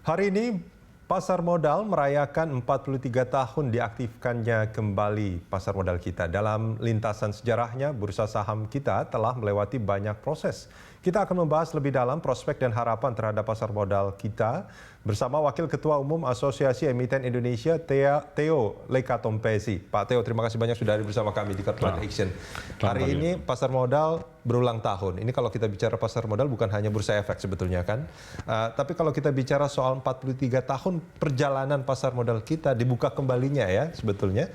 Hari ini pasar modal merayakan 43 tahun diaktifkannya kembali pasar modal kita. Dalam lintasan sejarahnya, bursa saham kita telah melewati banyak proses. Kita akan membahas lebih dalam prospek dan harapan terhadap pasar modal kita bersama Wakil Ketua Umum Asosiasi Emiten Indonesia, Theo Lekatompesi. Pak Theo, terima kasih banyak sudah hadir bersama kami di Corporate Action. Hari ini pasar modal berulang tahun. Ini kalau kita bicara pasar modal bukan hanya bursa efek sebetulnya kan. Tapi kalau kita bicara soal 43 tahun perjalanan pasar modal kita dibuka kembalinya ya sebetulnya.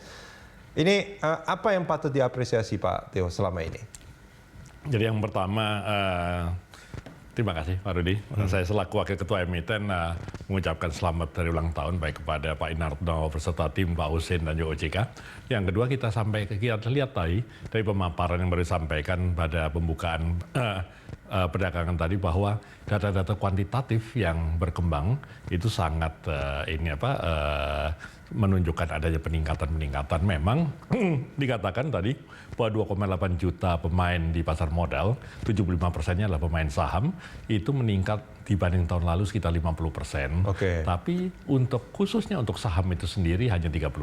Ini apa yang patut diapresiasi Pak Theo selama ini? Jadi yang pertama, terima kasih Pak Rudi. Saya selaku Wakil Ketua Emiten mengucapkan selamat dari ulang tahun baik kepada Pak Inarto beserta tim Pak Husin dan juga OJK. Yang kedua kita lihat tadi dari pemaparan yang baru disampaikan pada pembukaan perdagangan tadi bahwa data-data kuantitatif yang berkembang itu sangat menunjukkan adanya peningkatan. Memang dikatakan tadi bahwa 2,8 juta pemain di pasar modal, 75%-nya adalah pemain saham, itu meningkat dibanding tahun lalu sekitar 50%. Tapi khususnya untuk saham itu sendiri hanya 30%.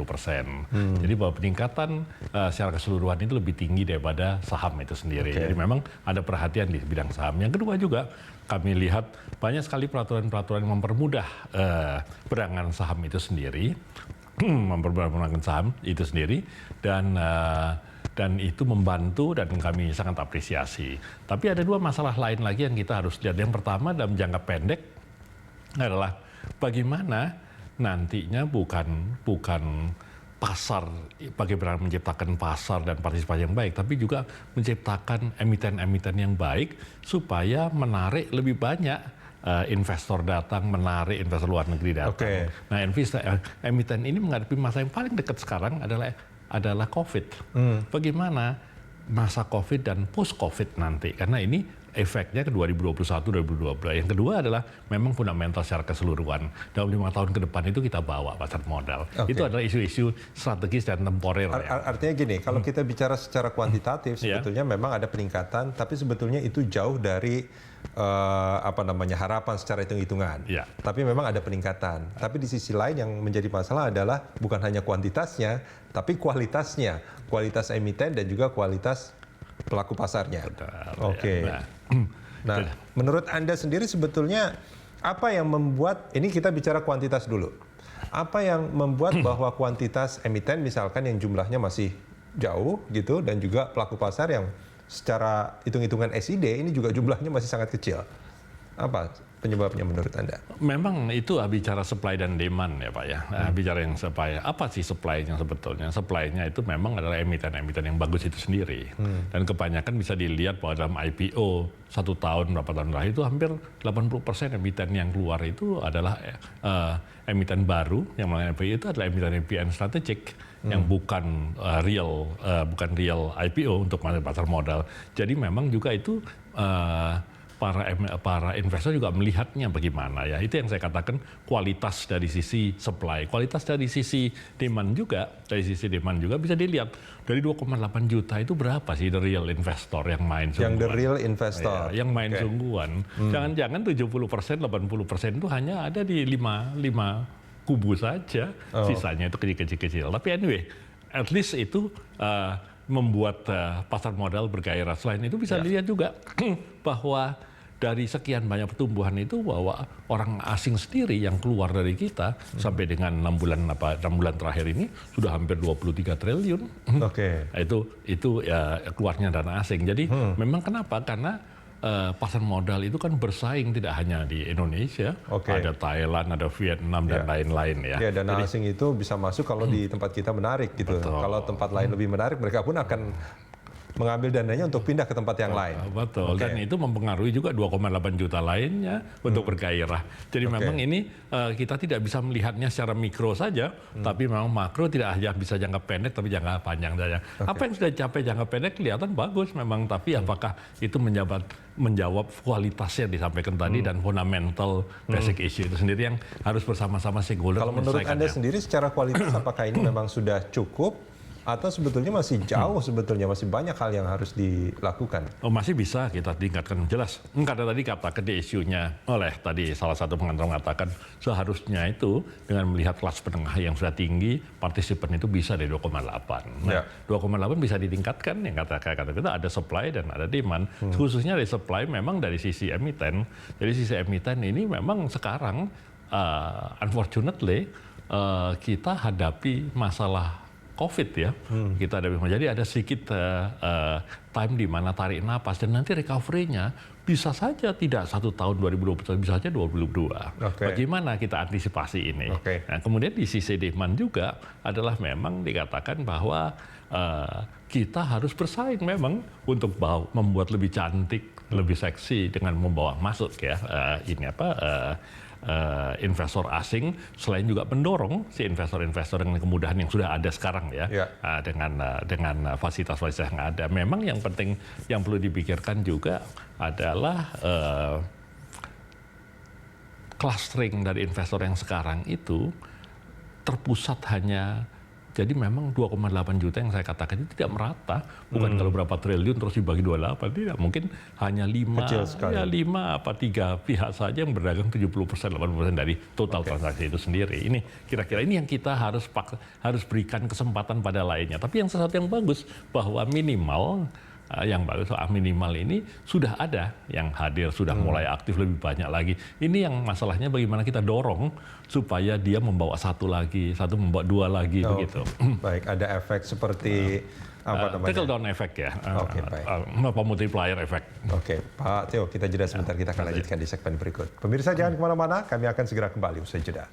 Jadi bahwa peningkatan secara keseluruhan itu lebih tinggi daripada saham itu sendiri. Jadi memang ada perhatian di bidang saham. Yang kedua juga kami lihat banyak sekali peraturan-peraturan yang mempermudah perdagangan saham itu sendiri, dan itu membantu dan kami sangat apresiasi. Tapi ada dua masalah lain lagi yang kita harus lihat. Yang pertama dalam jangka pendek adalah bagaimana nantinya bukan pasar, bagaimana menciptakan pasar dan partisipasi yang baik, tapi juga menciptakan emiten-emiten yang baik supaya menarik lebih banyak investor datang, menarik investor luar negeri datang. Nah, emiten ini menghadapi masa yang paling dekat sekarang adalah COVID. Bagaimana masa COVID dan post-COVID nanti? Karena ini efeknya ke 2021-2022. Yang kedua adalah memang fundamental secara keseluruhan. Dalam 5 tahun ke depan itu kita bawa pasar modal. Itu adalah isu-isu strategis dan temporer. Artinya gini, kalau kita bicara secara kuantitatif sebetulnya memang ada peningkatan, tapi sebetulnya itu jauh dari harapan secara hitung-hitungan. Tapi memang ada peningkatan. Tapi di sisi lain yang menjadi masalah adalah bukan hanya kuantitasnya, tapi kualitasnya, kualitas emiten dan juga kualitas pelaku pasarnya. Nah, menurut Anda sendiri sebetulnya apa yang membuat, ini kita bicara kuantitas dulu, apa yang membuat bahwa kuantitas emiten misalkan yang jumlahnya masih jauh gitu dan juga pelaku pasar yang secara hitung-hitungan SID ini juga jumlahnya masih sangat kecil. Apa penyebabnya menurut Anda? Memang itu bicara supply dan demand ya Pak ya. Bicara yang supply, apa sih supply-nya sebetulnya? Supply-nya itu memang adalah emiten-emiten yang bagus itu sendiri. Dan kebanyakan bisa dilihat bahwa dalam IPO 1 tahun, berapa tahun terakhir itu hampir 80% emiten yang keluar itu adalah emiten baru, yang melalui IPO itu adalah emiten strategik yang bukan real IPO untuk pasar modal. Jadi memang juga itu para investor juga melihatnya bagaimana ya. Itu yang saya katakan kualitas dari sisi supply, kualitas dari sisi demand juga. Dari sisi demand juga bisa dilihat dari 2,8 juta itu berapa sih the real investor yang main sungguhan. Yang the real investor. Yang main sungguhan. Jangan-jangan 70%, 80% itu hanya ada di 5 kubu saja. Sisanya itu kecil-kecil. Tapi anyway, at least itu membuat pasar modal bergairah. Selain itu bisa dilihat juga bahwa dari sekian banyak pertumbuhan itu bahwa orang asing sendiri yang keluar dari kita sampai dengan 6 bulan terakhir ini sudah hampir 23 triliun. Itu ya keluarnya dana asing. Jadi memang kenapa? Karena pasar modal itu kan bersaing tidak hanya di Indonesia, ada Thailand, ada Vietnam dan lain-lain ya. Dana asing itu bisa masuk kalau di tempat kita menarik gitu. Kalau tempat lain lebih menarik, mereka pun akan mengambil dananya untuk pindah ke tempat yang lain. Betul. Dan itu mempengaruhi juga 2,8 juta lainnya untuk bergairah. Jadi memang ini kita tidak bisa melihatnya secara mikro saja, tapi memang makro tidak hanya bisa jangka pendek, tapi jangka panjang saja. Apa yang sudah dicapai jangka pendek kelihatan bagus memang, tapi apakah itu menjawab kualitasnya disampaikan tadi dan fundamental basic issue itu sendiri yang harus bersama-sama stakeholder. Kalau menurut Anda sendiri secara kualitas apakah ini memang sudah cukup Atau sebetulnya masih jauh, sebetulnya masih banyak hal yang harus dilakukan? Oh, masih bisa kita tingkatkan, jelas. Karena tadi katakan di isunya oleh tadi salah satu pengantar mengatakan seharusnya itu dengan melihat kelas menengah yang sudah tinggi, partisipan itu bisa dari 2,8. Nah, 2,8 bisa ditingkatkan, yang kata kita ada supply dan ada demand. Khususnya dari supply memang dari sisi emiten. Dari sisi emiten ini memang sekarang unfortunately kita hadapi masalah COVID ya, kita ada jadi ada sedikit time di mana tarik napas dan nanti recovery-nya bisa saja tidak 1 tahun 2021, bisa saja 2022. Bagaimana kita antisipasi ini? Nah, kemudian di sisi demand juga adalah memang dikatakan bahwa kita harus bersaing memang untuk membuat lebih cantik, lebih seksi dengan membawa masuk ya investor asing, selain juga mendorong si investor-investor dengan kemudahan yang sudah ada sekarang ya, dengan fasilitas-fasilitas yang ada. Memang yang penting yang perlu dipikirkan juga adalah clustering dari investor yang sekarang itu terpusat hanya. Jadi memang 2,8 juta yang saya katakan itu tidak merata. Bukan kalau berapa triliun terus dibagi 28. Tidak, mungkin hanya 5 apa 3 pihak saja yang berdagang 70%, 80% dari total transaksi itu sendiri. Ini kira-kira ini yang kita harus berikan kesempatan pada lainnya. Tapi yang sesuatu yang bagus bahwa minimal ini sudah ada yang hadir, sudah mulai aktif lebih banyak lagi. Ini yang masalahnya bagaimana kita dorong supaya dia membawa satu membawa 2 lagi begitu. Baik, ada efek seperti apa namanya? Trickle down effect ya, multiplier effect. Pak Theo, kita jeda sebentar, kita akan lanjutkan di segmen berikut. Pemirsa jangan kemana-mana, kami akan segera kembali usai jeda.